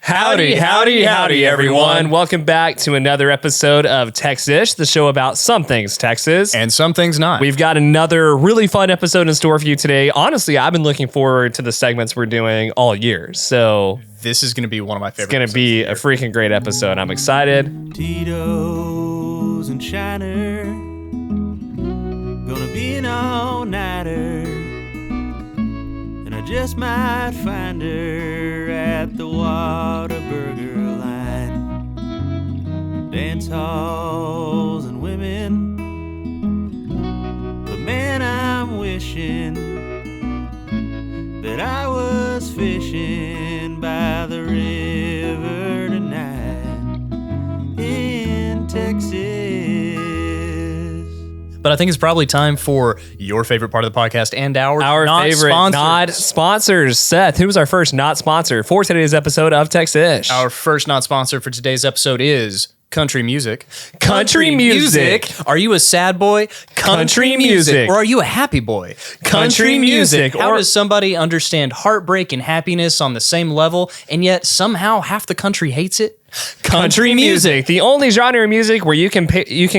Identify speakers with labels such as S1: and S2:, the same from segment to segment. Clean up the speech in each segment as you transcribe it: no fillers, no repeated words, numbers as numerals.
S1: Howdy, everyone. Welcome back to another episode of Texish, the show about some things Texas.
S2: And some things not.
S1: We've got another really fun episode in store for you today. Honestly, I've been looking forward to the segments we're doing all year. So
S2: this is going to be one of my favorite.
S1: It's going to be a freaking great episode. I'm excited.
S3: Tito's and Shiner, gonna be an all-nighter, and I just might find her at the Whataburger line. Dance halls and women, but man, I'm wishing that I was fishing by the river tonight in Texas.
S2: But I think it's probably time for your favorite part of the podcast and our
S1: favorite not sponsors. Seth, who's our first not sponsor for today's episode of Texish?
S2: Our first not sponsor for today's episode is country music.
S1: Country music.
S2: Are you a sad boy?
S1: Country music.
S2: Or are you a happy boy?
S1: Country music.
S2: How does somebody understand heartbreak and happiness on the same level, and yet somehow half the country hates it?
S1: Country music, the only genre of music where you can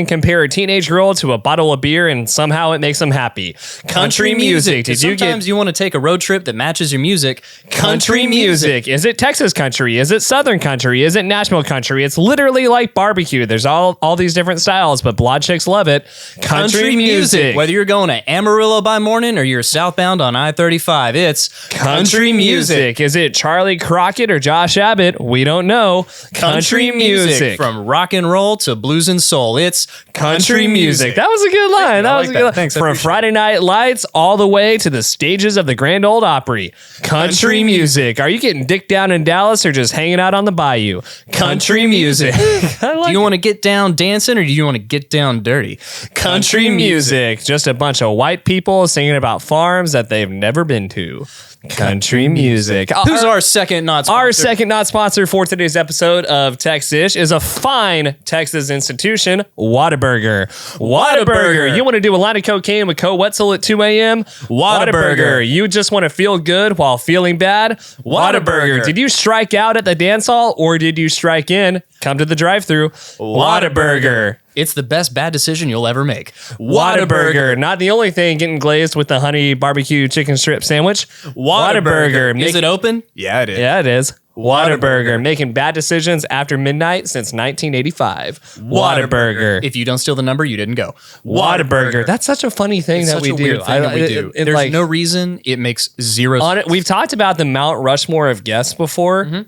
S1: compare a teenage girl to a bottle of beer and somehow it makes them happy. Country music.
S2: Sometimes you want to take a road trip that matches your music.
S1: Country music. Is it Texas country? Is it Southern country? Is it Nashville country? It's literally like barbecue. There's all these different styles, but blonde chicks love it. Country music.
S2: Whether you're going to Amarillo by morning or you're southbound on I-35, it's
S1: country music. Is it Charlie Crockett or Josh Abbott? We don't know. Country music.
S2: From rock and roll to blues and soul, it's
S1: country music. That was a good line. That was a good line.
S2: Thanks.
S1: From Friday Night Lights all the way to the stages of the Grand Ole Opry. Country music. Are you getting dick down in Dallas or just hanging out on the bayou? Country music.
S2: Do you want to get down dancing or do you want to get down dirty?
S1: Country music. Just a bunch of white people singing about farms that they've never been to. Country music.
S2: Who's our second not sponsor?
S1: Our second not sponsor for today's episode of Texish is a fine Texas institution, Whataburger. Whataburger. You want to do a line of cocaine with Co Wetzel at 2 a.m.? Whataburger. You just want to feel good while feeling bad? Whataburger. Did you strike out at the dance hall or did you strike in? Come to the drive-thru. Whataburger.
S2: It's the best bad decision you'll ever make.
S1: Whataburger. Not the only thing getting glazed with the honey barbecue chicken strip sandwich. Whataburger.
S2: Is it open?
S1: Yeah, it is. Yeah, it is. Whataburger. Making bad decisions after midnight since 1985. Whataburger.
S2: If you don't steal the number, you didn't go.
S1: Whataburger. That's such a funny thing that we do.
S2: There's no reason. It makes zero sense.
S1: We've talked about the Mount Rushmore of guests before. Mm-hmm.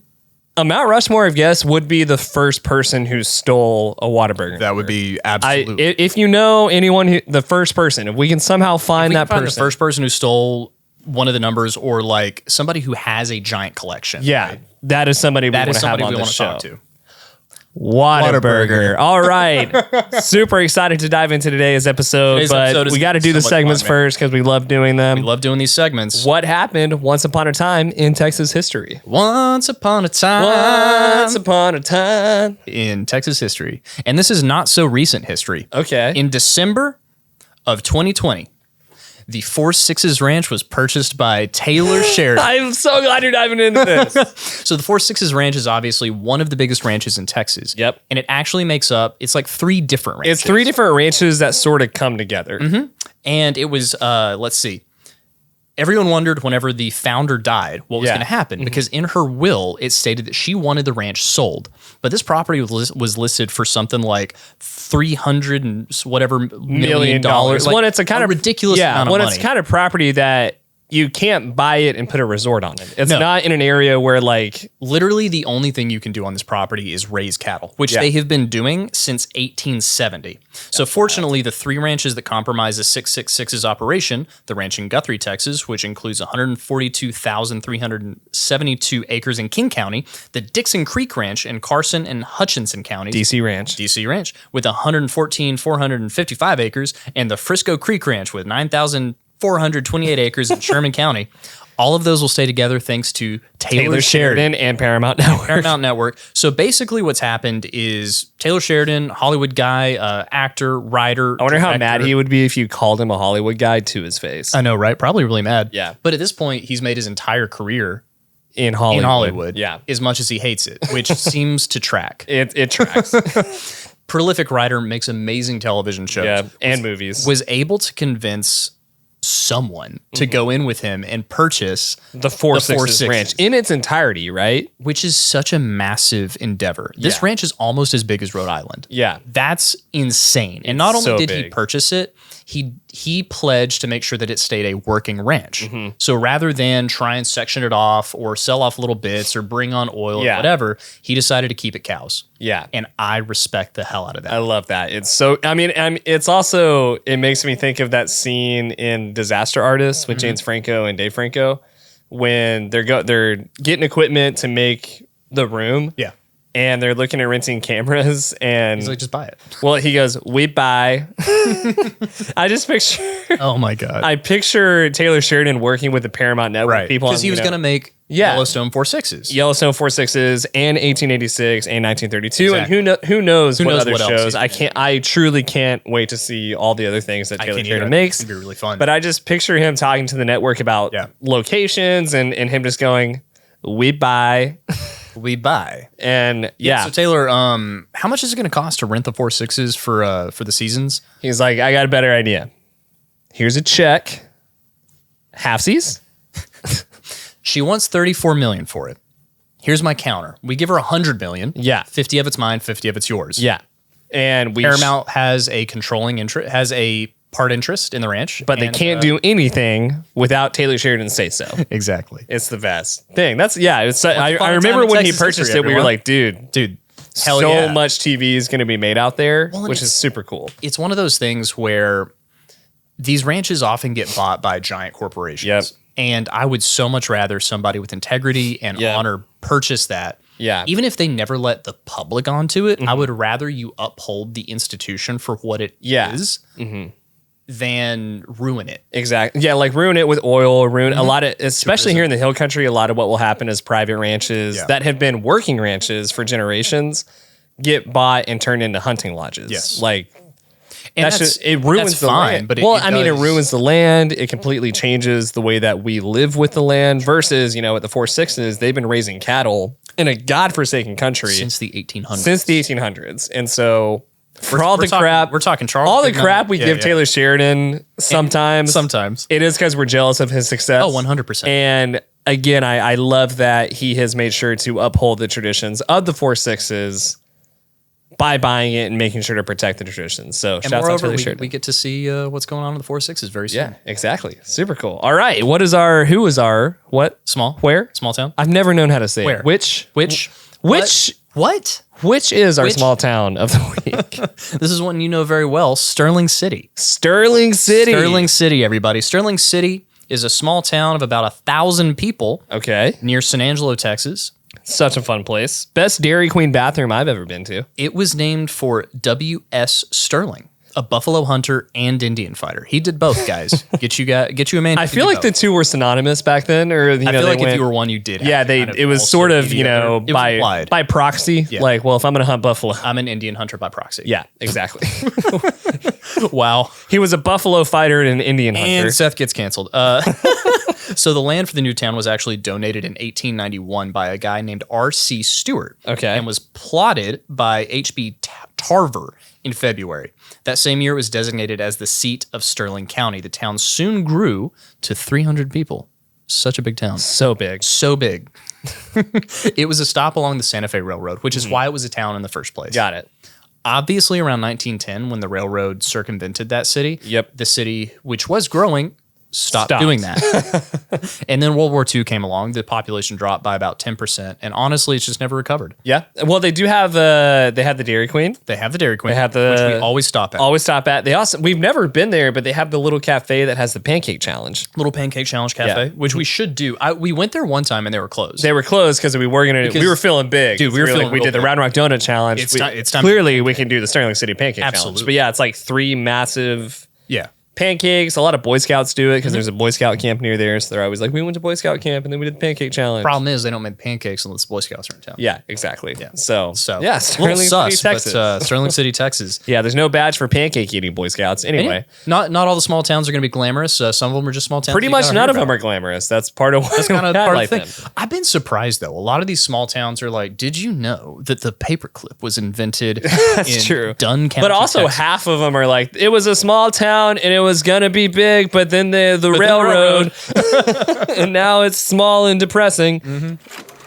S1: A Mount Rushmore of guests would be the first person who stole a Whataburger.
S2: That would be absolutely.
S1: If you know anyone, the first person, if we can somehow find that person.
S2: The first person who stole one of the numbers or like somebody who has a giant collection.
S1: Yeah, right? That is somebody we want to have on the show.
S2: Talk to.
S1: Whataburger. All right. Super excited to dive into today's episode, but we got to do the segments first because we love doing them.
S2: We love doing these segments.
S1: What happened once upon a time in Texas history?
S2: Once upon a time in Texas history. And this is not so recent history.
S1: Okay.
S2: In December of 2020, the Four Sixes Ranch was purchased by Taylor Sheridan.
S1: I'm so glad you're diving into this.
S2: So the Four Sixes Ranch is obviously one of the biggest ranches in Texas.
S1: Yep.
S2: And it actually makes up, it's like three different ranches.
S1: It's three different ranches that sort of come together.
S2: Mm-hmm. And it was, let's see. Everyone wondered whenever the founder died what was going to happen because in her will, it stated that she wanted the ranch sold. But this property was listed for something like $300 and whatever million dollars.
S1: When it's a kind of
S2: ridiculous amount of money.
S1: When it's kind of property that you can't buy it and put a resort on it. It's not in an area where like...
S2: Literally the only thing you can do on this property is raise cattle, which they have been doing since 1870. So fortunately, the three ranches that comprise the 666's operation, the ranch in Guthrie, Texas, which includes 142,372 acres in King County, the Dixon Creek Ranch in Carson and Hutchinson counties.
S1: DC Ranch,
S2: with 114,455 acres, and the Frisco Creek Ranch with 9,428 acres in Sherman County. All of those will stay together thanks to Taylor Sheridan
S1: and Paramount Network.
S2: So basically what's happened is Taylor Sheridan, Hollywood guy, actor, writer.
S1: I wonder how mad he would be if you called him a Hollywood guy to his face.
S2: I know, right? Probably really mad.
S1: Yeah.
S2: But at this point, he's made his entire career
S1: in Hollywood.
S2: In Hollywood,
S1: Yeah.
S2: as much as he hates it, which seems to track.
S1: It tracks.
S2: Prolific writer, makes amazing television shows.
S1: Yeah, and movies.
S2: Was able to convince someone to go in with him and purchase
S1: The Four Sixes Ranch in its entirety, right?
S2: which is such a massive endeavor. This
S1: Yeah.
S2: ranch is almost as big as Rhode Island.
S1: Yeah.
S2: That's insane. And not only
S1: so
S2: did he
S1: big.
S2: purchase it, he pledged to make sure that it stayed a working ranch.
S1: Mm-hmm.
S2: So rather than try and section it off or sell off little bits or bring on oil
S1: Yeah.
S2: or whatever, he decided to keep it cows.
S1: Yeah.
S2: And I respect the hell out of that.
S1: I love that. It's so, I mean, it's also, it makes me think of that scene in Disaster Artist with James Franco and Dave Franco when they're getting equipment to make the room.
S2: Yeah.
S1: And they're looking at renting cameras and
S2: He's like, just buy it.
S1: well, he goes, we buy. I just picture,
S2: Oh my God.
S1: I picture Taylor Sheridan working with the Paramount Network people.
S2: Because he was going to make Yellowstone 4/6s.
S1: Yellowstone 4/6s and 1886 and 1932
S2: Exactly.
S1: and who knows what
S2: knows
S1: other
S2: what else
S1: shows.
S2: he's
S1: I truly can't wait to see all the other things that Taylor
S2: can't
S1: Sheridan
S2: either.
S1: makes.
S2: It's gonna be really fun.
S1: But I just picture him talking to the network about
S2: Yeah.
S1: locations and him just going, we buy.
S2: We buy.
S1: And yeah,
S2: So Taylor, how much is it going to cost to rent the 4/6s for the seasons?
S1: he's like, I got a better idea. Here's a check. Halfsies.
S2: She wants $34 million for it. Here's my counter. We give her $100 million.
S1: Yeah.
S2: 50 of it's mine, 50 of it's yours.
S1: Yeah. And we
S2: Paramount has a controlling interest, has a part interest in the ranch,
S1: but they can't do anything without Taylor Sheridan say so.
S2: exactly.
S1: It's the best thing. That's It's I
S2: fun
S1: remember
S2: time in
S1: when he
S2: Texas
S1: purchased
S2: history,
S1: it, we were
S2: everyone.
S1: like, dude,
S2: Dude, hell
S1: so
S2: yeah.
S1: much TV is going to be made out there,
S2: and
S1: which is
S2: it's-
S1: super cool.
S2: It's one of those things where these ranches often get bought by giant corporations.
S1: Yep.
S2: And I would so much rather somebody with integrity and
S1: Yeah.
S2: honor purchase that.
S1: Yeah.
S2: Even if they never let the public onto it, I would rather you uphold the institution for what it is than ruin it.
S1: Exactly. Yeah, like ruin it with oil, ruin
S2: Mm-hmm.
S1: a lot of, especially here in the hill country, a lot of what will happen is private ranches that have been working ranches for generations get bought and turned into hunting lodges.
S2: Yes.
S1: Like,
S2: And
S1: that's just, it ruins
S2: that's
S1: the
S2: fine,
S1: land.
S2: but
S1: it
S2: does-
S1: ruins the land. It completely changes the way that we live with the land versus, at the 4/6s, they've been raising cattle in a godforsaken country
S2: since the 1800s.
S1: since the 1800s. And so for all
S2: We're
S1: the
S2: talking-
S1: crap,
S2: we're talking Charles.
S1: all the
S2: Big Mama.
S1: crap we
S2: Yeah,
S1: give
S2: yeah.
S1: Taylor Sheridan sometimes, it is because we're jealous of his success.
S2: Oh, 100%.
S1: And again, I love that he has made sure to uphold the traditions of the 4/6s by buying it and making sure to protect the traditions. So
S2: And
S1: shouts out to
S2: moreover,
S1: Taylor Sheridan.
S2: we get to see what's going on in the 4/6s very soon.
S1: Yeah, exactly. Super cool. All right. Who is our, what?
S2: Small.
S1: Where?
S2: Small town.
S1: I've never known how to say
S2: Where?
S1: it. Which
S2: What?
S1: which is our
S2: Which?
S1: small town of the week?
S2: This is one you know very well, Sterling City.
S1: Sterling City.
S2: Sterling City, everybody. Sterling City is a small town of about 1,000 people
S1: Okay.
S2: near San Angelo, Texas.
S1: Such a fun place. Best Dairy Queen bathroom I've ever been to.
S2: It was named for W.S. Sterling, a buffalo hunter and Indian fighter. He did both, guys. Get you a man.
S1: I feel like the two were synonymous back then, or
S2: I feel
S1: they
S2: like
S1: went,
S2: if you were one, you did.
S1: yeah,
S2: have to kind
S1: it was
S2: also
S1: sort of
S2: be the other. It was implied.
S1: by proxy.
S2: Yeah.
S1: Like, well, if I'm gonna hunt buffalo,
S2: I'm an Indian hunter by proxy.
S1: yeah, exactly.
S2: Wow.
S1: He was a buffalo fighter and an Indian hunter.
S2: And Seth gets canceled. So the land for the new town was actually donated in 1891 by a guy named R.C. Stewart.
S1: Okay.
S2: And was plotted by H.B. Tarver in February. That same year, it was designated as the seat of Sterling County. The town soon grew to 300 people. Such a big town.
S1: So big.
S2: So big. It was a stop along the Santa Fe Railroad, which is why it was a town in the first place.
S1: Got it.
S2: Obviously, around 1910, when the railroad circumvented that city,
S1: Yep.
S2: the city, which was growing, stopped
S1: Stopped.
S2: doing that. And then World War II came along. The population dropped by about 10%. And honestly, it's just never recovered.
S1: Yeah. Well, they do have they have the Dairy Queen.
S2: They have the Dairy Queen,
S1: They have the-
S2: which we always stop at.
S1: Always stop at. They also we've never been there, but they have the little cafe that has the pancake challenge.
S2: Little Pancake Challenge Cafe,
S1: Yeah.
S2: which we should do. We went there one time and they were closed.
S1: They were closed because we were gonna.
S2: Because-
S1: we were feeling big,
S2: Dude, we were feeling
S1: we
S2: real
S1: did the
S2: big.
S1: Round Rock Donut challenge.
S2: It's time to-
S1: Clearly, we can do the Sterling City Pancake Challenge.
S2: Absolutely.
S1: But yeah, it's like 3 massive
S2: yeah.
S1: pancakes. A lot of Boy Scouts do it because there's a Boy Scout camp near there. So they're always like, we went to Boy Scout camp and then we did the pancake challenge.
S2: Problem is they don't make pancakes unless Boy Scouts are in town.
S1: Yeah, exactly.
S2: Yeah.
S1: So
S2: yeah,
S1: Sterling City, Texas.
S2: But, Sterling City, Texas.
S1: Yeah, there's no badge for pancake eating Boy Scouts. Anyway,
S2: not all the small towns are going to be glamorous. Some of them are just small towns.
S1: Pretty much none of them are glamorous. That's part of
S2: That's kind of part of the thing.
S1: them.
S2: I've been surprised though. A lot of these small towns are like, did you know that the paperclip was invented in
S1: true.
S2: Dunn County?
S1: But also
S2: Texas?
S1: half of them are like, it was a small town and it was gonna be big, but then the railroad, and now it's small and depressing.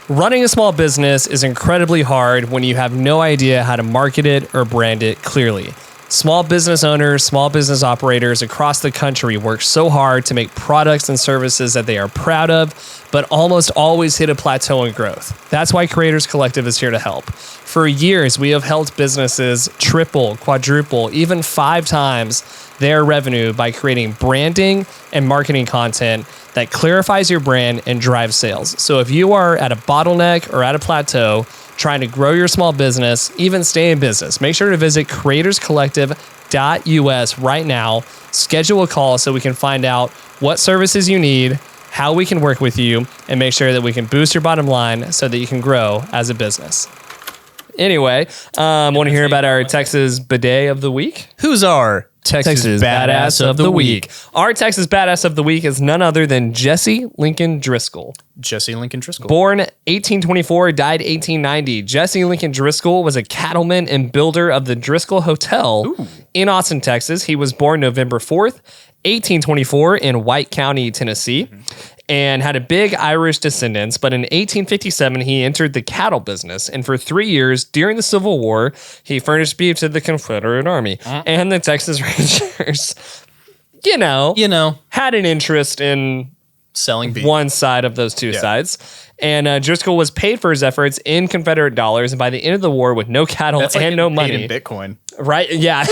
S1: Running a small business is incredibly hard when you have no idea how to market it or brand it clearly. Small business owners, small business operators across the country work so hard to make products and services that they are proud of, but almost always hit a plateau in growth. That's why Creators Collective is here to help. For years, we have helped businesses triple, quadruple, even 5 times their revenue by creating branding and marketing content that clarifies your brand and drives sales. So if you are at a bottleneck or at a plateau, trying to grow your small business, even stay in business, make sure to visit creatorscollective.us right now. Schedule a call so we can find out what services you need, how we can work with you, and make sure that we can boost your bottom line so that you can grow as a business. Anyway, want to hear about our Texas Bidet of the Week?
S2: Who's our Texas Badass of the Week?
S1: Our Texas Badass of the Week is none other than Jesse Lincoln Driscoll.
S2: Jesse Lincoln Driskill.
S1: Born 1824, died 1890. Jesse Lincoln Driscoll was a cattleman and builder of the Driskill Hotel in Austin, Texas. He was born November 4th, 1824 in White County, Tennessee, and had a big Irish descendants. But in 1857, he entered the cattle business. And for 3 years during the Civil War, he furnished beef to the Confederate Army and the Texas Rangers. You know, had an interest in
S2: Selling beef.
S1: one side of those two sides. And Driscoll was paid for his efforts in Confederate dollars. And by the end of the war, with no cattle and no money.
S2: In Bitcoin.
S1: Right? Yeah.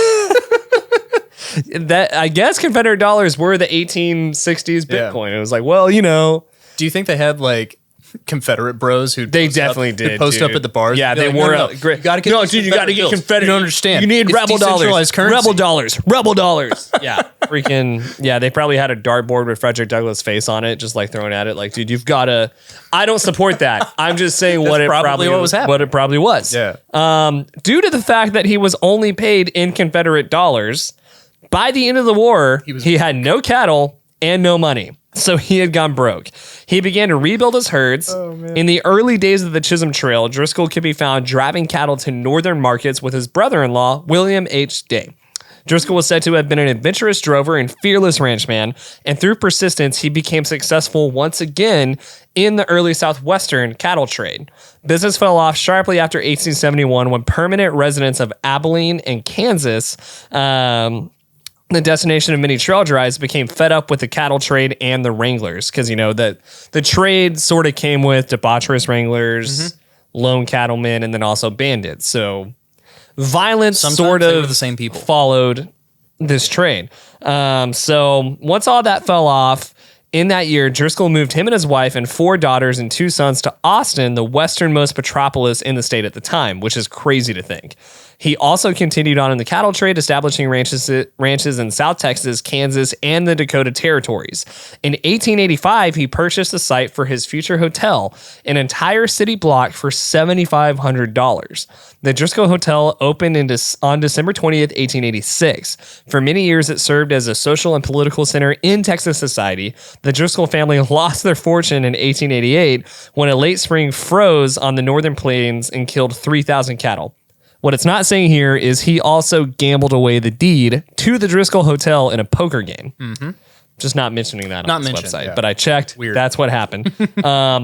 S1: That I guess Confederate dollars were the 1860s Bitcoin. It was like, well,
S2: Do you think they had like Confederate bros who
S1: they definitely did
S2: post up at the bars?
S1: Yeah,
S2: Be
S1: they
S2: like,
S1: were.
S2: No, you got to get
S1: dude, you got to get Confederate.
S2: You don't understand.
S1: You need
S2: It's
S1: rebel dollars.
S2: decentralized currency.
S1: Rebel dollars. Rebel dollars. Yeah, freaking yeah. They probably had a dartboard with Frederick Douglass' face on it, just like throwing at it. Like, dude, you've got to. I don't support that. I'm just saying what it probably
S2: was happening.
S1: What it probably was.
S2: Yeah.
S1: Due to the fact that he was only paid in Confederate dollars, by the end of the war, he had no cattle and no money. So he had gone broke. He began to rebuild his herds. In the early days of the Chisholm Trail, Driscoll could be found driving cattle to northern markets with his brother-in-law, William H. Day. Driscoll was said to have been an adventurous drover and fearless ranchman, and through persistence, he became successful once again in the early southwestern cattle trade. Business fell off sharply after 1871 when permanent residents of Abilene and Kansas, the destination of many trail drives, became fed up with the cattle trade and the wranglers, because that the trade sort of came with debaucherous wranglers, lone cattlemen, and then also bandits. So violence
S2: Sometimes
S1: sort
S2: they were
S1: of
S2: the same people.
S1: followed this trade. So once all that fell off, in that year, Driskill moved him and his wife and 4 daughters and 2 sons to Austin, the westernmost metropolis in the state at the time, which is crazy to think. He also continued on in the cattle trade, establishing ranches in South Texas, Kansas, and the Dakota Territories. In 1885, he purchased the site for his future hotel, an entire city block for $7,500. The Driskill Hotel opened on December 20th, 1886. For many years, it served as a social and political center in Texas society. The Driskill family lost their fortune in 1888 when a late spring froze on the northern plains and killed 3,000 cattle. What it's not saying here is he also gambled away the deed to the Driskill Hotel in a poker game. Just not mentioning that on this website.
S2: Yeah.
S1: But I checked.
S2: Weird.
S1: That's what happened.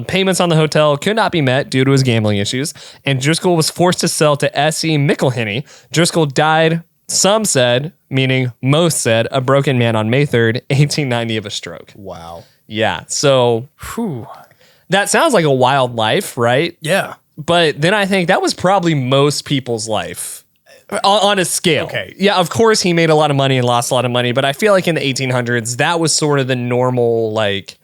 S1: Payments on the hotel could not be met due to his gambling issues, and Driskill was forced to sell to S.E. McElhenney. Driskill died, some said, meaning most said, a broken man on May 3rd, 1890 of a stroke.
S2: Wow.
S1: Yeah. So that sounds like a wild life, right?
S2: Yeah.
S1: But then I think that was probably most people's life on a scale.
S2: Okay.
S1: Yeah, of course he made a lot of money and lost a lot of money, but I feel like in the 1800s, that was sort of the normal, like,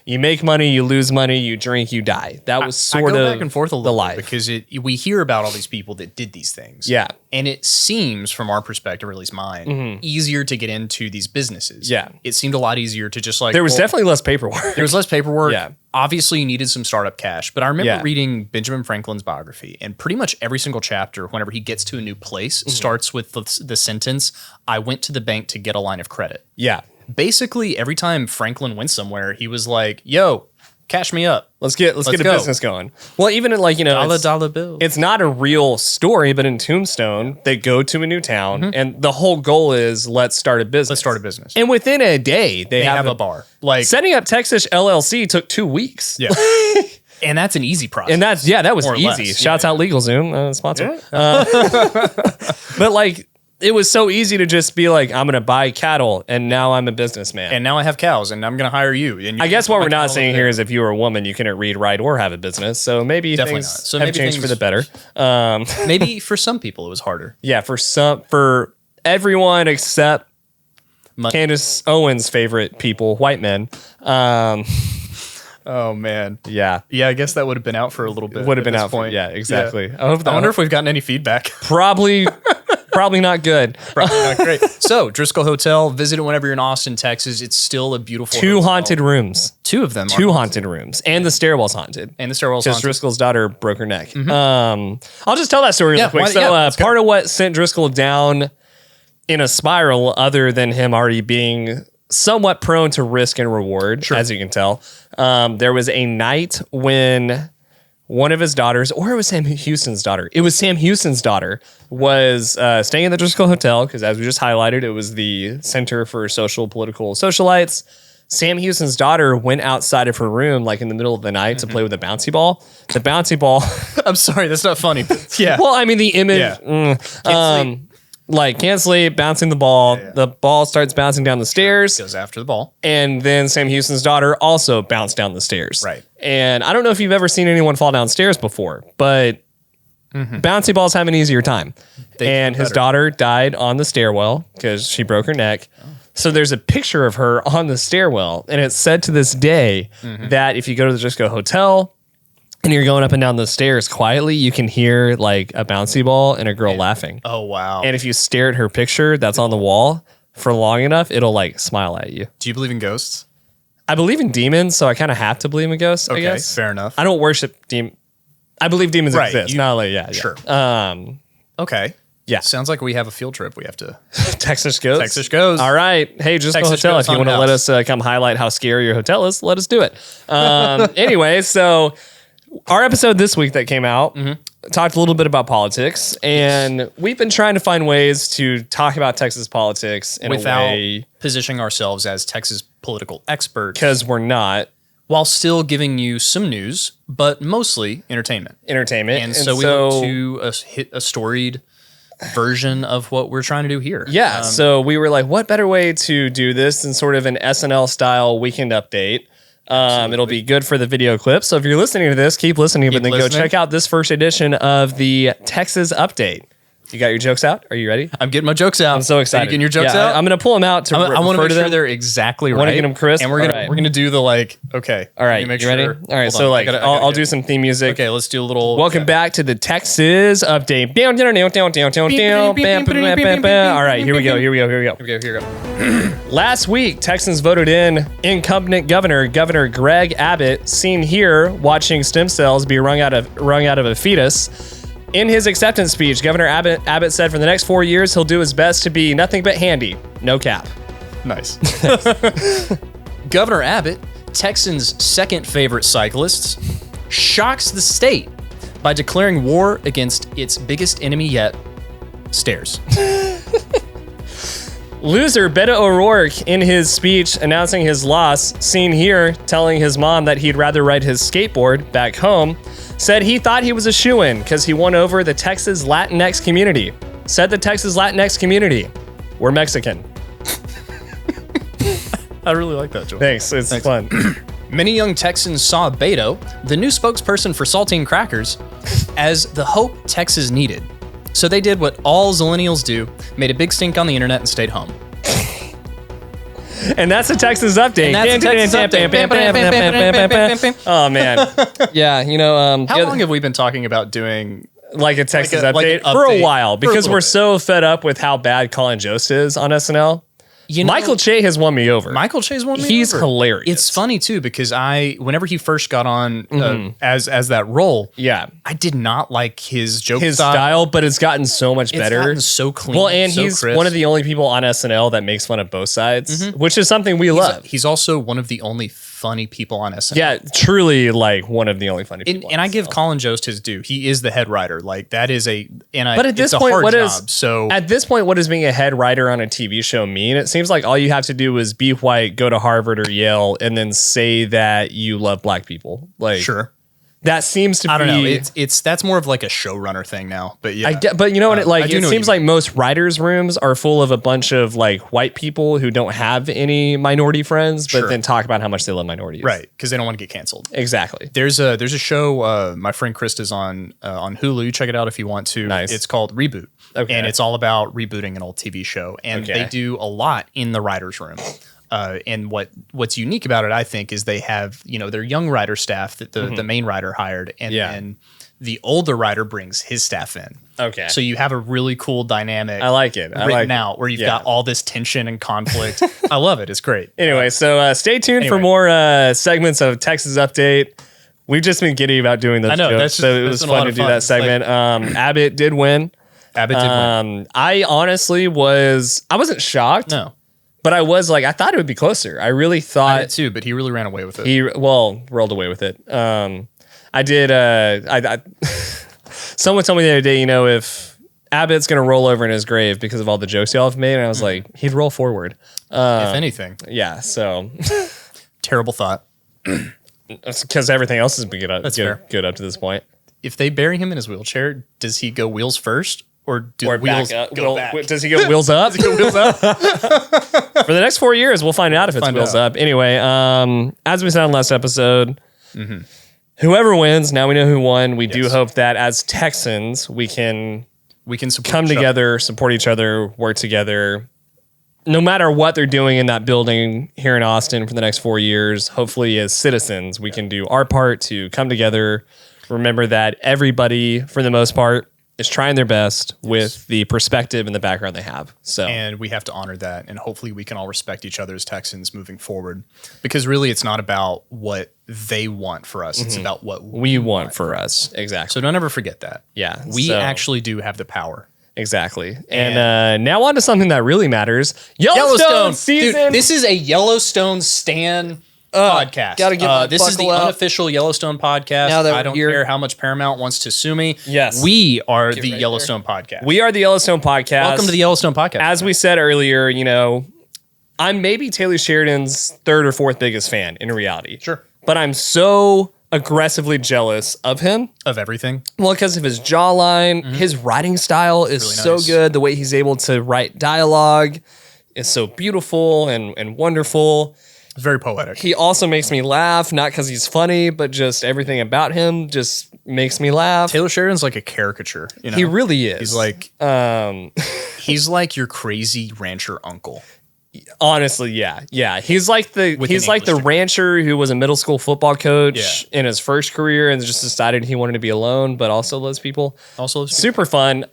S1: You make money, you lose money, you drink, you die. That was sort
S2: I go
S1: of
S2: back and forth a
S1: the
S2: little
S1: life.
S2: bit because we hear about all these people that did these things.
S1: Yeah.
S2: And it seems, from our perspective, or at least mine, easier to get into these businesses.
S1: Yeah.
S2: It seemed a lot easier to just like...
S1: There was definitely less paperwork.
S2: There was less paperwork.
S1: Yeah.
S2: Obviously, you needed some startup cash. But I remember
S1: Yeah.
S2: reading Benjamin Franklin's biography, and pretty much every single chapter, whenever he gets to a new place, starts with the sentence, "I went to the bank to get a line of credit."
S1: Yeah.
S2: Basically, every time Franklin went somewhere, he was like, "Yo, cash me up.
S1: Let's get a
S2: go.
S1: business going." Well, even in like,
S2: Dollar bill."
S1: it's not a real story, but in Tombstone, they go to a new town and the whole goal is let's start a business.
S2: Let's start a business.
S1: And within a day, they
S2: Have a bar. Like,
S1: Setting up Texish LLC took 2 weeks.
S2: yeah. And that's an easy process.
S1: And that was
S2: More or
S1: easy.
S2: less,
S1: Shouts out LegalZoom, sponsor. But like, it was so easy to just be like, I'm going to buy cattle and now I'm a businessman.
S2: And now I have cows, and I'm going to hire you. And
S1: I guess what we're not saying here is if you were a woman, you couldn't read, write, or have a business. So maybe
S2: Definitely
S1: things
S2: not. So
S1: have
S2: maybe
S1: changed for
S2: things-
S1: the better.
S2: maybe for some people it was harder.
S1: Yeah, for everyone except Candace Owens' favorite people, white men.
S2: Oh man.
S1: Yeah.
S2: Yeah, I guess that would have been out for a little bit.
S1: Would have
S2: at
S1: been
S2: this
S1: out for,
S2: point.
S1: yeah, exactly.
S2: Yeah.
S1: I
S2: I wonder if we've gotten any feedback.
S1: probably not good.
S2: Probably not great. So, Driskill Hotel, visit it whenever you're in Austin, Texas. It's still a beautiful
S1: 2
S2: hotel.
S1: haunted rooms.
S2: 2 of them.
S1: 2 haunted rooms. And the stairwell's haunted.
S2: And the stairwell's
S1: Because
S2: haunted.
S1: Driskill's daughter broke her neck. I'll just tell that story real quick.
S2: why-
S1: So
S2: let's go.
S1: part of what sent Driskill down in a spiral, other than him already being somewhat prone to risk and reward, as you can tell, there was a night when one of his daughters, or it was Sam Houston's daughter. It was Sam Houston's daughter was staying in the Driskill Hotel because, as we just highlighted, it was the center for social, political socialites. Sam Houston's daughter went outside of her room, like in the middle of the night, to play with a bouncy ball. The bouncy ball.
S2: I'm sorry, that's not funny. But yeah.
S1: Well, I mean, the image.
S2: Yeah.
S1: Like, can't sleep, bouncing the ball.
S2: Yeah.
S1: The ball starts bouncing down the stairs.
S2: Goes after the ball.
S1: And then Sam Houston's daughter also bounced down the stairs.
S2: Right.
S1: And I don't know if you've ever seen anyone fall downstairs before, but bouncy balls have an easier time. And his
S2: better.
S1: daughter died on the stairwell because she broke her neck. So there's a picture of her on the stairwell. And it's said to this day that if you go to the Driskill Hotel and you're going up and down the stairs quietly, you can hear like a bouncy ball and a girl laughing.
S2: Oh, wow.
S1: And if you stare at her picture that's on the wall for long enough, it'll like smile at you.
S2: Do you believe in ghosts?
S1: I believe in demons, so I kind of have to believe in ghosts, I
S2: Okay,
S1: guess.
S2: fair enough.
S1: I don't worship demons. I believe demons
S2: Right,
S1: exist.
S2: you-
S1: Not like, yeah.
S2: Sure. Okay.
S1: Yeah.
S2: Sounds like we have a field trip we have to...
S1: Texish goes.
S2: Texish goes.
S1: All right. Hey, just
S2: Texish
S1: hotel.
S2: goes
S1: If you want to
S2: haunted
S1: let
S2: house.
S1: us come highlight how scary your hotel is, let us do it. Anyway, so our episode this week that came out talked a little bit about politics, and we've been trying to find ways to talk about Texas politics in a
S2: Without
S1: way,
S2: positioning ourselves as Texas political experts,
S1: because we're not
S2: while still giving you some news, but mostly entertainment.
S1: entertainment.
S2: And so we look to a storied version of what we're trying to do here.
S1: Yeah, so we were like, what better way to do this than sort of an SNL style weekend update? It'll be good for the video clip. So if you're listening to this, keep listening, but then go
S2: listening.
S1: check out this first edition of the Texas Update. You got your jokes out? Are you ready?
S2: I'm getting my jokes out.
S1: I'm so excited.
S2: Are you getting your jokes
S1: Yeah,
S2: out?
S1: I'm going to pull them out to
S2: I want to make
S1: to
S2: sure
S1: them.
S2: they're exactly right.
S1: wanna get 'em crisp?
S2: And we're
S1: All
S2: gonna
S1: right.
S2: we're gonna do the like. Okay.
S1: All right,
S2: Let me make
S1: you ready?
S2: sure.
S1: All right,
S2: Hold
S1: so
S2: on.
S1: like,
S2: I gotta
S1: I'll
S2: get
S1: do
S2: it.
S1: some theme music.
S2: Okay, let's do a little.
S1: Welcome back to the Texas Update. All right, here we go.
S2: Here we go.
S1: Last week, Texans voted in incumbent Governor Greg Abbott, seen here watching stem cells be wrung out of a fetus. In his acceptance speech, Governor Abbott said for the next 4 years, he'll do his best to be nothing but handy. No cap.
S2: Nice. Governor Abbott, Texans' second favorite cyclist, shocks the state by declaring war against its biggest enemy yet, stairs.
S1: Loser Beto O'Rourke, in his speech announcing his loss, seen here telling his mom that he'd rather ride his skateboard back home, said he thought he was a shoo-in because he won over the Texas Latinx community. Said the Texas Latinx community, we're Mexican.
S2: I really like that, Joel.
S1: Thanks, it's fun.
S2: Many young Texans saw Beto, the new spokesperson for saltine crackers, as the hope Texas needed. So they did what all Zillennials do, made a big stink on the internet and stayed home.
S1: And that's a Texas update. Oh man, yeah. You know,
S2: How long have we been talking about doing
S1: like a Texas
S2: like
S1: update
S2: an
S1: for a
S2: update
S1: while because
S2: for a
S1: we're
S2: little
S1: so fed up with how bad Colin Jost is on SNL.
S2: You know,
S1: Michael Che has won me over.
S2: Michael Che's won me
S1: He's
S2: over.
S1: hilarious.
S2: It's funny too because whenever he first got on as that role,
S1: Yeah.
S2: I did not like his joke
S1: His style, but it's gotten so much
S2: It's
S1: better.
S2: gotten so clean.
S1: Well, and
S2: so
S1: he's
S2: crisp.
S1: one of the only people on SNL that makes fun of both sides, which is something we love.
S2: He's also one of the only funny people on SNL.
S1: Yeah, truly like one of the only funny people.
S2: And
S1: on
S2: I give
S1: SNL.
S2: Colin Jost his due. He is the head writer. Like that is
S1: But at this
S2: it's a
S1: point,
S2: hard
S1: what
S2: job.
S1: is
S2: So
S1: at this point, what does being a head writer on a TV show mean? It seems like all you have to do is be white, go to Harvard or Yale, and then say that you love black people. Like,
S2: sure.
S1: that seems to be.
S2: I don't know. It's that's more of like a showrunner thing now. But yeah,
S1: I get, but you know what? It
S2: I do
S1: it
S2: know what
S1: seems
S2: you
S1: like most writers' rooms are full of a bunch of like white people who don't have any minority friends, but
S2: Sure.
S1: then talk about how much they love minorities.
S2: right, because they don't want to get canceled.
S1: Exactly.
S2: There's a show my friend Krista's on Hulu. Check it out if you want to.
S1: Nice.
S2: It's called Reboot.
S1: Okay.
S2: And it's all about rebooting an old TV show. And
S1: Okay.
S2: they do a lot in the writer's room. And what's unique about it, I think, is they have, their young writer staff that the main writer hired. And
S1: Yeah.
S2: then the older writer brings his staff in.
S1: Okay.
S2: So you have a really cool dynamic.
S1: I like it. I
S2: written
S1: like it.
S2: out where you've
S1: Yeah.
S2: got all this tension and conflict. I love it. It's great.
S1: Anyway, so stay tuned for
S2: Anyway.
S1: more segments of Texas Update. We've just been giddy about doing those
S2: I know,
S1: jokes,
S2: that's just-
S1: so it
S2: that's
S1: was
S2: been a
S1: fun
S2: lot
S1: to
S2: of
S1: do
S2: fun.
S1: that
S2: It's like-
S1: segment. Abbott did win.
S2: Abbott did win.
S1: I honestly I wasn't shocked,
S2: No.
S1: but I was like, I thought it would be closer. I really
S2: I
S1: thought
S2: did too, but he really ran away with it.
S1: he rolled away with it. I did. Someone told me the other day, if Abbott's gonna roll over in his grave because of all the jokes y'all have made, and I was like, he'd roll forward.
S2: if anything.
S1: Yeah, so
S2: Terrible thought.
S1: because everything else has been
S2: fair.
S1: good up to this point.
S2: If they bury him in his wheelchair, does he go wheels first or do
S1: Or
S2: wheels
S1: back up.
S2: go back?
S1: Does he go wheels up?
S2: Wheels up?
S1: For the next 4 years, we'll find out if it's
S2: Find
S1: wheels
S2: out.
S1: up. Anyway, as we said in last episode, whoever wins, now we know who won. We do
S2: Yes.
S1: hope that as Texans, we can
S2: We can support
S1: come
S2: each other.
S1: together, support each other, work together. No matter what they're doing in that building here in Austin for the next 4 years, hopefully as citizens, we can do our part to come together. Remember that everybody, for the most part, is trying their best with the perspective and the background they have. So
S2: And we have to honor that. And hopefully we can all respect each other as Texans moving forward. Because really, it's not about what they want for us. It's about what
S1: we want for us. Exactly.
S2: So don't ever forget that.
S1: Yeah.
S2: We
S1: so-
S2: actually do have the power.
S1: Exactly. And now on to something that really matters. Yellowstone season.
S2: Dude, this is a Yellowstone stan podcast.
S1: gotta get my
S2: this is the
S1: buckle out.
S2: unofficial Yellowstone podcast.
S1: Now that
S2: I don't
S1: you're-
S2: care how much Paramount wants to sue me.
S1: Yes.
S2: We are the
S1: right
S2: Yellowstone podcast.
S1: We are the Yellowstone podcast.
S2: Welcome to the Yellowstone podcast.
S1: As we said earlier, I'm maybe Taylor Sheridan's third or fourth biggest fan in reality.
S2: Sure.
S1: But I'm so aggressively jealous of him.
S2: Of everything.
S1: Well, because of his jawline, his writing style is
S2: Really
S1: so
S2: nice.
S1: good. The way he's able to write dialogue is so beautiful and wonderful.
S2: It's very poetic.
S1: He also makes me laugh, not because he's funny, but just everything about him just makes me laugh.
S2: Taylor Sheridan's like a caricature.
S1: He really is.
S2: He's like he's like your crazy rancher uncle.
S1: Honestly, yeah. He's like the
S2: With an English degree.
S1: rancher who was a middle school football coach
S2: Yeah.
S1: in his first career and just decided he wanted to be alone, but also loves people.
S2: Also,
S1: Super fun.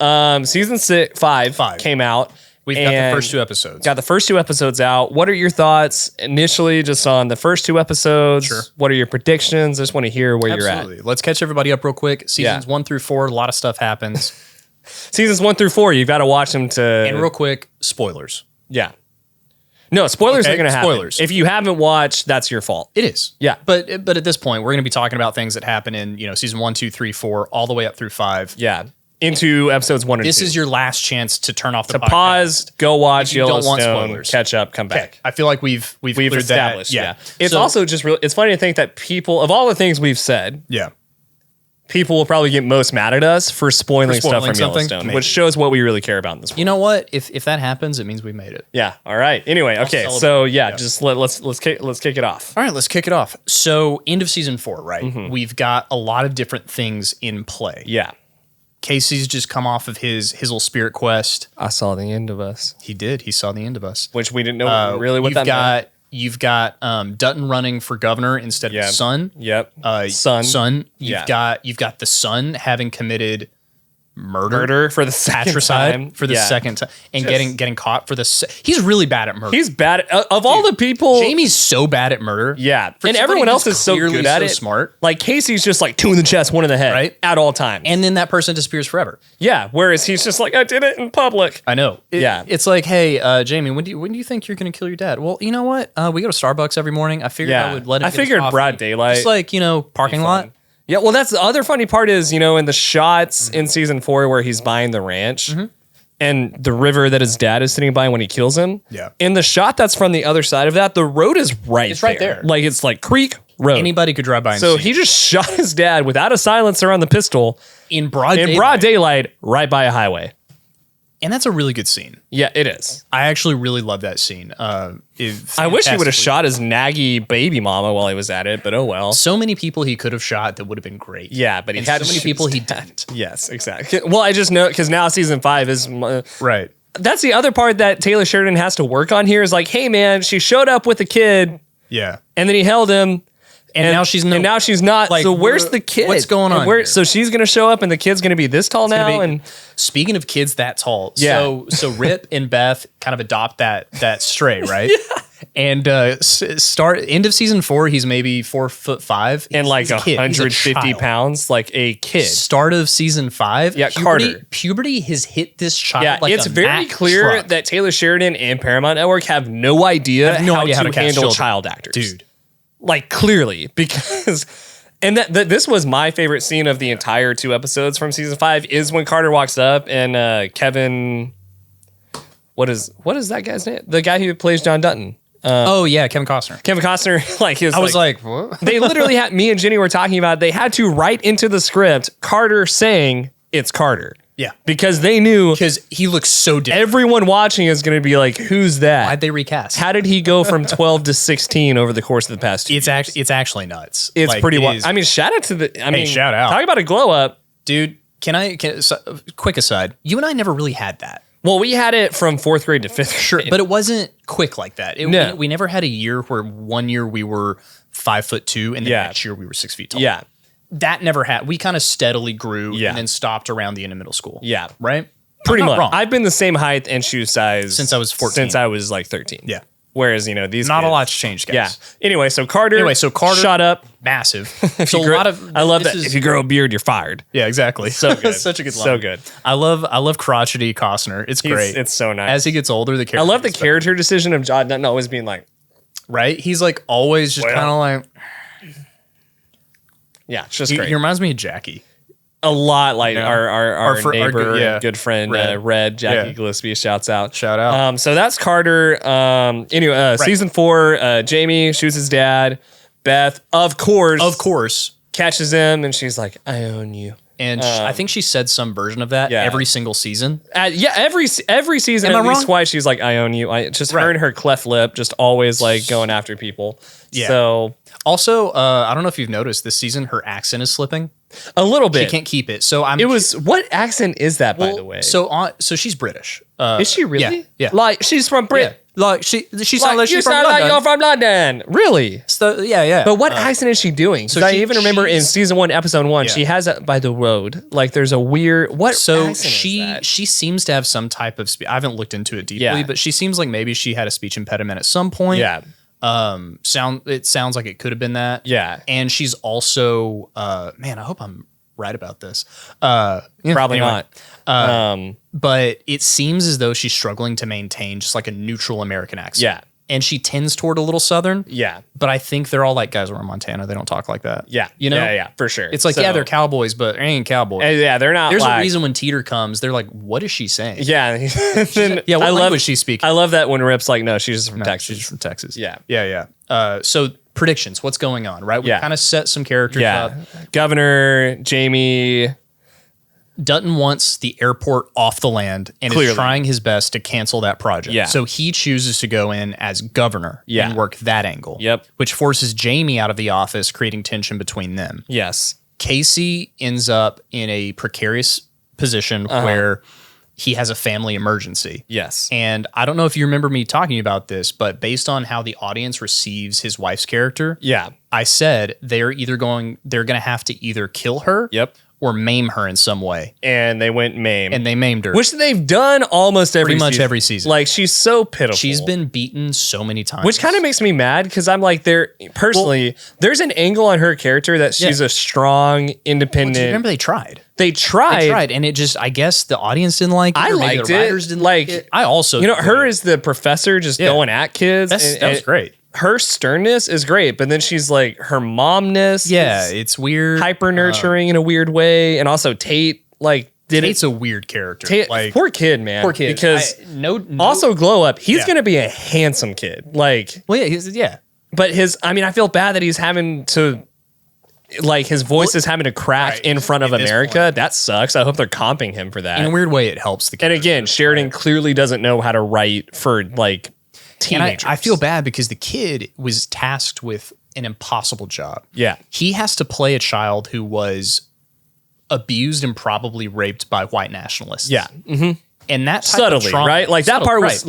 S1: Season 5 came out.
S2: we've got the
S1: and
S2: first 2 episodes.
S1: Got the first 2 episodes out. What are your thoughts initially just on the first 2 episodes?
S2: Sure.
S1: What are your predictions? I just want to hear where you're at.
S2: Absolutely. Let's catch everybody up real quick. Seasons 1 through 4, a lot of stuff happens.
S1: Seasons 1 through 4, you've got to watch them to.
S2: And real quick, spoilers.
S1: Yeah. No, spoilers
S2: Okay,
S1: are going to happen.
S2: spoilers.
S1: If you haven't watched, that's your fault.
S2: It is.
S1: Yeah.
S2: But at this point, we're going to be talking about things that happen in, season 1, 2, 3, 4, all the way up through 5.
S1: Yeah. Into episodes 1 and 2.
S2: This is your last chance to turn off the podcast.
S1: Pause, go watch
S2: If you don't want
S1: Yellowstone,
S2: spoilers.
S1: catch up, come
S2: Okay.
S1: back.
S2: I feel like we've
S1: We've
S2: cleared
S1: established,
S2: that.
S1: yeah. It's
S2: So-
S1: also just real. It's funny to think that people, of all the things we've said,
S2: yeah.
S1: people will probably get most mad at us for spoiling stuff
S2: spoiling
S1: from
S2: something?
S1: Yellowstone,
S2: Maybe.
S1: which shows what we really care about in this.
S2: You know what? If that happens, it means we made it.
S1: Yeah. All right. Anyway. Okay.
S2: celebrate.
S1: So yeah,
S2: Yeah.
S1: just let's kick it off.
S2: All right, let's kick it off. So, end of season 4, right?
S1: Mm-hmm.
S2: We've got a lot of different things in play.
S1: Yeah.
S2: Casey's just come off of his little spirit quest.
S1: I saw the end of us.
S2: He did. He saw the end of us.
S1: Which we didn't know really what that meant.
S2: You've got Dutton running for governor instead of Son.
S1: Yep.
S2: Son. You've got the son having committed murder
S1: for the second time.
S2: For the second time. And getting caught for he's really bad at murder.
S1: He's bad at, of all the people.
S2: Jamie's so bad at murder.
S1: Yeah. And everyone else is so good at it.
S2: Smart.
S1: Like Casey's just like 2 in the chest, 1 in the head.
S2: Right.
S1: At all times.
S2: And then that person disappears forever.
S1: Yeah. Whereas he's just like, I did it in public.
S2: I know.
S1: Yeah.
S2: It's like, hey, Jamie, when do you think you're going to kill your dad? Well, you know what? We go to Starbucks every morning. I figured I would let it.
S1: I figured broad daylight.
S2: Just like, parking lot.
S1: Yeah, well, that's the other funny part is, in the shots in season 4 where he's buying the ranch and the river that his dad is sitting by when he kills him.
S2: Yeah.
S1: In the shot that's from the other side of that, the road is right
S2: It's right there.
S1: Like, it's like creek road.
S2: Anybody could drive by and
S1: So
S2: see.
S1: he just shot his dad without a silencer on the pistol
S2: in broad
S1: daylight right by a highway.
S2: And that's a really good scene.
S1: Yeah, it is.
S2: I actually really love that scene.
S1: I wish he would have shot his naggy baby mama while he was at it, but oh well.
S2: So many people he could have shot that would have been great.
S1: Yeah, but he had
S2: so many people he didn't.
S1: Yes, exactly. Well, I just know because now season 5 is
S2: right.
S1: That's the other part that Taylor Sheridan has to work on here is like, hey man, she showed up with a kid,
S2: yeah,
S1: and then he held him.
S2: And now she's
S1: not.
S2: Like,
S1: so where's the kid?
S2: What's going on? Here?
S1: So she's gonna show up, and the kid's gonna be this tall now. And
S2: speaking of kids that tall,
S1: yeah.
S2: So Rip and Beth kind of adopt that stray, right? Yeah. And end of season 4, he's maybe 4'5"
S1: and like 150 pounds, like a kid.
S2: Start of season 5,
S1: yeah, Carter.
S2: Puberty has hit this child.
S1: Yeah,
S2: like
S1: it's very clear
S2: truck.
S1: that Taylor Sheridan and Paramount Network have no idea how to handle child actors,
S2: dude.
S1: Like clearly, because and that this was my favorite scene of the entire 2 episodes from season 5 is when Carter walks up and Kevin, what is that guy's name? The guy who plays John Dutton.
S2: Oh yeah, Kevin Costner.
S1: Kevin Costner, like
S2: I was like what?
S1: They literally had me and Jenny were talking about. They had to write into the script Carter saying it's Carter.
S2: Yeah,
S1: because they knew
S2: because he looks so different.
S1: Everyone watching is going to be like, "Who's that?
S2: Why'd they recast?
S1: How did he go from 12 to 16 over the course of the past 2 years?"
S2: It's actually nuts.
S1: It's like, pretty wild. I mean, shout out to the.
S2: Shout out.
S1: Talk about a glow up,
S2: dude. Quick aside, you and I never really had that.
S1: Well, we had it from 4th grade to 5th grade.
S2: But it wasn't quick like that.
S1: No.
S2: We never had a year where one year we were 5'2" and the next year we were 6 feet tall.
S1: Yeah.
S2: That never had. We kind of steadily grew and then stopped around the end of middle school.
S1: Yeah.
S2: Right?
S1: Pretty much.
S2: Wrong.
S1: I've been the same height and shoe size
S2: since I was 14.
S1: Since I was like 13.
S2: Yeah.
S1: Whereas, these
S2: not
S1: kids,
S2: a lot's changed, guys.
S1: Yeah. Anyway, so Carter shot up.
S2: Massive.
S1: So a lot of I love that. If you grow a beard, you're fired.
S2: Yeah, exactly.
S1: So good.
S2: Such a good line.
S1: So good.
S2: I love crotchety Costner. It's great.
S1: It's so nice.
S2: As he gets older, the character.
S1: I love the character decision of John Dutton always being like,
S2: right? He's like always just kind of like,
S1: yeah, it's just great.
S2: He reminds me of Jackie.
S1: A lot like our neighbor, and good friend, Red, Jackie Gillespie, shout out. So that's Carter. Anyway, season 4, Jamie shoots his dad. Beth, of course, catches him, and she's like, "I own you."
S2: And I think she said some version of that every single season.
S1: Every season, at least twice, she's like, "I own you." Her and her cleft lip, just always like going after people.
S2: Yeah.
S1: So
S2: also, I don't know if you've noticed this season, her accent is slipping
S1: a little bit.
S2: She can't keep it. So
S1: what accent is that, by the way?
S2: So she's British.
S1: Is she really?
S2: Yeah.
S1: Like she's from Britain.
S2: Yeah. Like she sounds like she's from
S1: sound
S2: London.
S1: like you're from London. Really?
S2: So, yeah.
S1: But what accent is she doing? So I even remember in season 1, episode 1, she has it by the road. Like there's a weird accent
S2: she seems to have some type of I haven't looked into it deeply, but she seems like maybe she had a speech impediment at some point.
S1: Yeah.
S2: It sounds like it could have been that.
S1: Yeah.
S2: And she's also man, I hope I'm right about this.
S1: Probably not.
S2: But it seems as though she's struggling to maintain just like a neutral American accent.
S1: Yeah.
S2: And she tends toward a little Southern.
S1: Yeah.
S2: But I think they're all like, guys, we're in Montana. They don't talk like that.
S1: Yeah. Yeah, for sure.
S2: It's like, they're cowboys, but they ain't cowboys.
S1: Yeah, they're not.
S2: There's a reason when Teeter comes, they're like, what is she saying?
S1: Yeah.
S2: What language she speaking?
S1: I love that when Rip's like, no, she's just from Texas.
S2: She's just from Texas.
S1: Yeah.
S2: Yeah. So predictions, what's going on, right? We kind of set some characters up.
S1: Governor, Jamie.
S2: Dutton wants the airport off the land and is trying his best to cancel that project.
S1: Yeah.
S2: So he chooses to go in as governor and work that angle.
S1: Yep.
S2: Which forces Jamie out of the office, creating tension between them.
S1: Yes.
S2: Casey ends up in a precarious position where he has a family emergency.
S1: Yes.
S2: And I don't know if you remember me talking about this, but based on how the audience receives his wife's character, I said they're going to have to either kill her or maim her in some way.
S1: And they went maim.
S2: And they maimed her.
S1: Which they've done almost
S2: pretty much every season.
S1: Like, she's so pitiful.
S2: She's been beaten so many times.
S1: Which kind of makes me mad because I'm like, there's an angle on her character that she's a strong, independent.
S2: Well, remember they tried.
S1: They tried,
S2: and it just, I guess the audience didn't like it.
S1: I liked
S2: the writers didn't like it. I also,
S1: her as the professor just going at kids.
S2: That was great.
S1: Her sternness is great, but then she's like, her momness.
S2: Yeah, it's weird.
S1: Hyper nurturing in a weird way. And also Tate,
S2: Tate's a weird character.
S1: Poor kid, man.
S2: Poor kid.
S1: Because also glow up. He's going to be a handsome kid. But I feel bad that he's having to, his voice is having to crack in front of America. That sucks. I hope they're comping him for that.
S2: In a weird way, it helps the character.
S1: And again, Sheridan clearly doesn't know how to write for teenagers.
S2: And I feel bad because the kid was tasked with an impossible job.
S1: Yeah.
S2: He has to play a child who was abused and probably raped by white nationalists.
S1: Yeah. Mm-hmm.
S2: And that type
S1: subtly,
S2: of trauma,
S1: right? That part was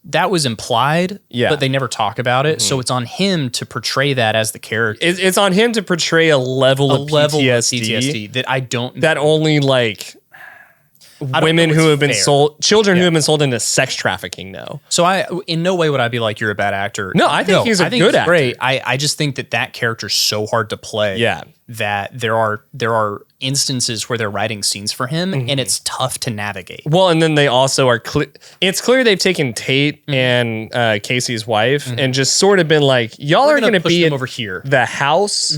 S2: that was implied, but they never talk about it.
S1: Mm-hmm.
S2: So it's on him to portray that as the character.
S1: It's on him to portray a level of PTSD
S2: that I don't.
S1: That only women who have been sold, children who have been sold into sex trafficking know.
S2: So in no way would I be like, you're a bad actor.
S1: No, I think he's a good actor.
S2: Great. I just think that character's so hard to play.
S1: Yeah.
S2: That there are instances where they're writing scenes for him and it's tough to navigate.
S1: Well, and then they also are it's clear they've taken Tate and Casey's wife and just sort of been like, y'all are going to be
S2: over here,
S1: the house.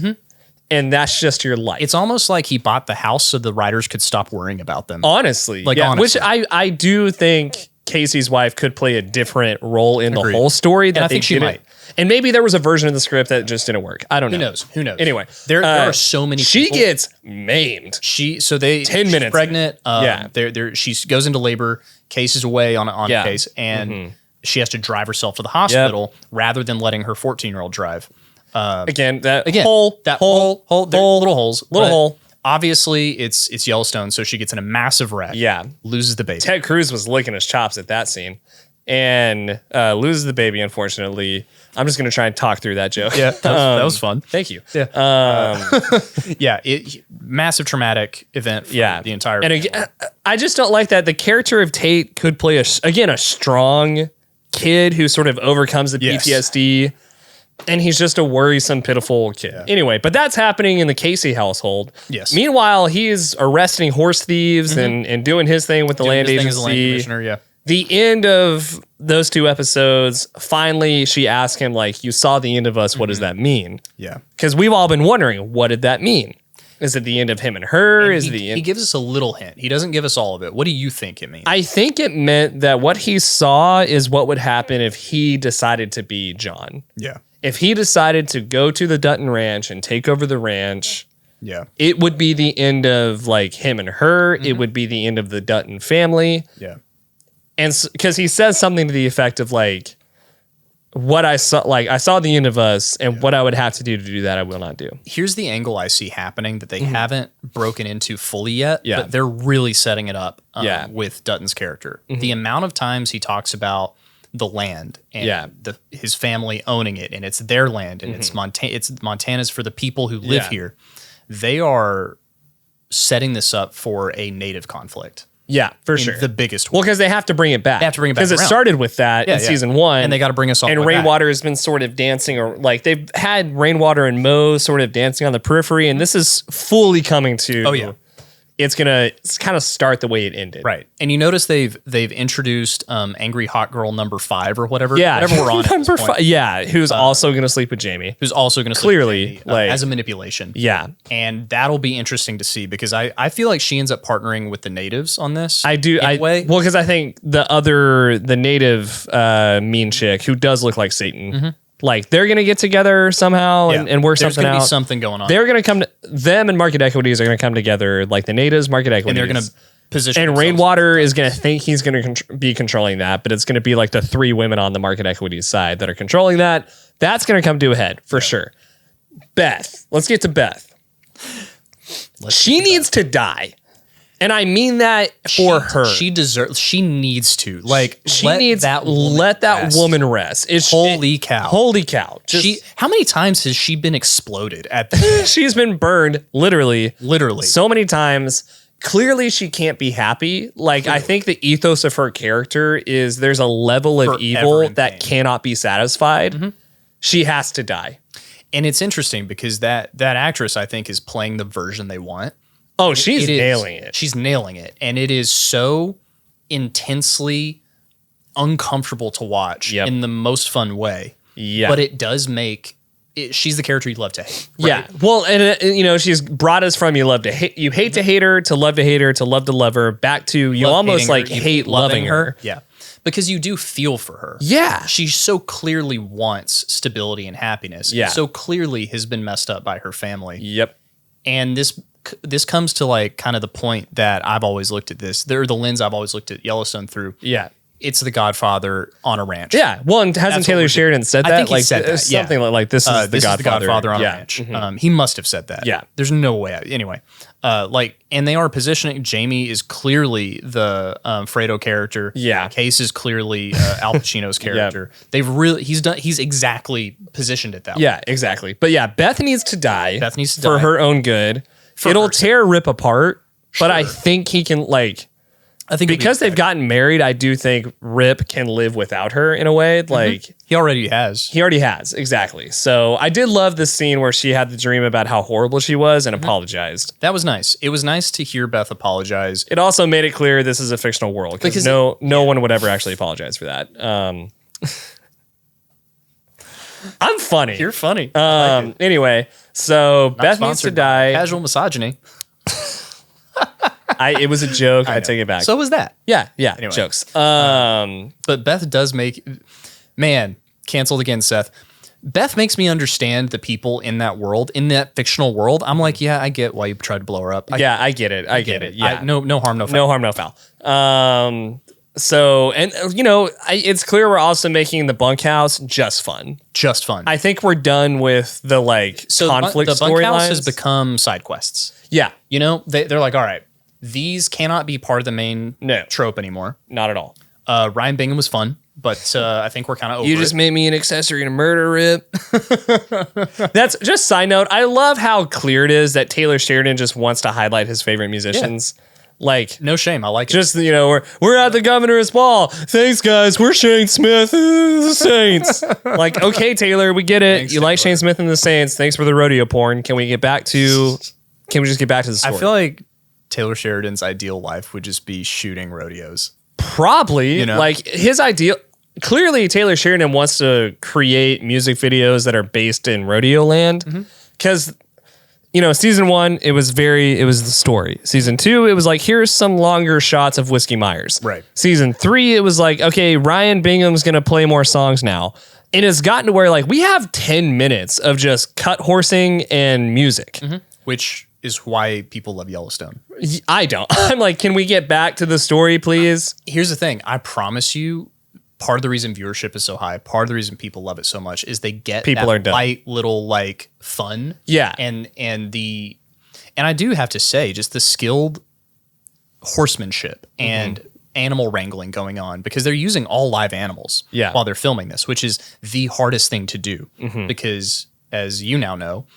S1: And that's just your life.
S2: It's almost like he bought the house so the writers could stop worrying about them.
S1: Honestly.
S2: Honestly.
S1: Which I do think Casey's wife could play a different role in the whole story.
S2: And I think she might.
S1: And maybe there was a version of the script that just didn't work. I don't know.
S2: Who knows?
S1: Anyway.
S2: There are so many
S1: She
S2: people.
S1: gets maimed.
S2: 10
S1: minutes
S2: pregnant. She goes into labor. Case is away on a case. And she has to drive herself to the hospital rather than letting her 14-year-old drive.
S1: Little hole.
S2: Obviously, it's Yellowstone, so she gets in a massive wreck.
S1: Yeah,
S2: loses the baby.
S1: Ted Cruz was licking his chops at that scene, and loses the baby. Unfortunately, I'm just going to try and talk through that joke.
S2: Yeah, that was fun.
S1: Thank you.
S2: Yeah, massive traumatic event. For the entire.
S1: And again, I just don't like that the character of Tate could play a strong kid who sort of overcomes the PTSD. And he's just a worrisome, pitiful kid. Yeah. Anyway, but that's happening in the Casey household.
S2: Yes.
S1: Meanwhile, he's arresting horse thieves and doing his thing with the land agency.
S2: As a land commissioner,
S1: The end of those 2 episodes, finally, she asked him, you saw the end of us. What does that mean?
S2: Yeah.
S1: Because we've all been wondering, what did that mean? Is it the end of him and her?
S2: He gives us a little hint. He doesn't give us all of it. What do you think it means?
S1: I think it meant that what he saw is what would happen if he decided to be John.
S2: Yeah.
S1: If he decided to go to the Dutton Ranch and take over the ranch, it would be the end of him and her. It would be the end of the Dutton family.
S2: Yeah.
S1: And because he says something to the effect of what I saw, I saw the end of us and what I would have to do that, I will not do.
S2: Here's the angle I see happening that they haven't broken into fully yet, but they're really setting it up with Dutton's character. The amount of times he talks about the land and his family owning it, and it's their land, and it's Montana's for the people who live here. They are setting this up for a native conflict.
S1: Yeah, for sure.
S2: The biggest one.
S1: Well, because they have to bring it back.
S2: They have to bring it back
S1: because it started with that in season 1,
S2: and they got to bring us all.
S1: And Rainwater has been sort of dancing, or they've had Rainwater and Mo sort of dancing on the periphery, and this is fully coming to.
S2: Oh yeah.
S1: It's gonna kind of start the way it ended,
S2: right? And you notice they've introduced Angry Hot Girl number 5 or whatever,
S1: whatever
S2: we're on
S1: number 5, who's also gonna sleep with Jamie,
S2: who's also gonna
S1: clearly
S2: sleep with Jamie, as a manipulation, and that'll be interesting to see because I feel like she ends up partnering with the natives on this.
S1: I do, because I think the native mean chick who does look like Satan. They're going to get together somehow and work something out. There's
S2: going to be something going on.
S1: They're going to come, them and Market Equities are going to come together, the natives, Market Equities.
S2: And they're going to position
S1: and Rainwater is going to think he's going to be controlling that, but it's going to be the 3 women on the Market Equities side that are controlling that. That's going to come to a head for sure. Beth. Let's get to Beth. She needs to die. And I mean that for her.
S2: She deserves. She needs to. Like,
S1: let that woman rest.
S2: Holy cow.
S1: Holy cow.
S2: How many times has she been exploded at the
S1: She's been burned literally so many times. Clearly she can't be happy. Like, I think the ethos of her character is there's a level of evil that cannot be satisfied. She has to die.
S2: And it's interesting because that actress, I think, is playing the version they want.
S1: Oh, she's nailing it.
S2: She's nailing it. And it is so intensely uncomfortable to watch in the most fun way. Yeah. But it does make she's the character you love to hate. Right?
S1: Yeah. Well, and she's brought us from you hate to hate her, to love her, to love her, back to you almost like hate loving her.
S2: Yeah. Because you do feel for her.
S1: Yeah.
S2: She so clearly wants stability and happiness.
S1: Yeah.
S2: So clearly has been messed up by her family.
S1: Yep.
S2: And this comes to like kind of the point that I've always looked at this. They're the lens I've always looked at Yellowstone through.
S1: Yeah.
S2: It's the Godfather on a ranch.
S1: Yeah. Well, and hasn't Taylor Sheridan said that?
S2: I think he said that.
S1: Something like this is the Godfather
S2: on a ranch. He must have said that.
S1: Yeah.
S2: There's no way. Anyway, and they are positioning. Jamie is clearly the Fredo character.
S1: Yeah.
S2: Case is clearly Al Pacino's character. He's exactly positioned it that way.
S1: Yeah, exactly. But yeah, Beth needs to die.
S2: Beth needs to
S1: for
S2: die.
S1: her own good. It'll tear Rip apart, but I think he can because they've gotten married, I do think Rip can live without her in a way. Like
S2: he already has.
S1: He already has, exactly. So I did love the scene where she had the dream about how horrible she was and apologized.
S2: That was nice. It was nice to hear Beth apologize.
S1: It also made it clear this is a fictional world because no one would ever actually apologize for that. I'm funny.
S2: You're funny.
S1: Anyway, so Beth needs to die.
S2: Casual misogyny.
S1: It was a joke. I take it back.
S2: So was that.
S1: Yeah. Anyway. Jokes.
S2: But Beth does canceled again, Seth. Beth makes me understand the people in that world, in that fictional world. I'm like, yeah, I get why you tried to blow her up.
S1: I get it. I get it. Yeah.
S2: No harm, no foul.
S1: No harm, no foul. So, and it's clear we're also making the bunkhouse just fun.
S2: Just fun.
S1: I think we're done with the conflict storylines.
S2: The bunkhouse has become side quests.
S1: Yeah.
S2: They're like, all right, these cannot be part of the main trope anymore.
S1: Not at all.
S2: Ryan Bingham was fun, but I think we're kind of over
S1: You just made me an accessory in a murder, Rip. That's just side note. I love how clear it is that Taylor Sheridan just wants to highlight his favorite musicians. Yeah. Like,
S2: no shame. I like it.
S1: Just, we're at the governor's ball. Thanks, guys. We're Shane Smith, the Saints. Like, okay, Taylor, we get it. Thanks, you Taylor. Like Shane Smith and the Saints. Thanks for the rodeo porn. Can we just get back to the story?
S2: I feel like Taylor Sheridan's ideal life would just be shooting rodeos.
S1: Probably. Like, his ideal... Clearly, Taylor Sheridan wants to create music videos that are based in rodeo land. Because... season 1, it was the story. Season 2, it was like, here's some longer shots of Whiskey Myers.
S2: Right.
S1: Season 3, it was like, okay, Ryan Bingham's going to play more songs now. And it's gotten to where we have 10 minutes of just cut horsing and music.
S2: Which is why people love Yellowstone.
S1: I don't. I'm like, can we get back to the story, please?
S2: Here's the thing. I promise you, part of the reason viewership is so high, part of the reason people love it so much is they get that light little fun.
S1: Yeah.
S2: And I do have to say, just the skilled horsemanship and animal wrangling going on, because they're using all live animals while they're filming this, which is the hardest thing to do because, as you now know,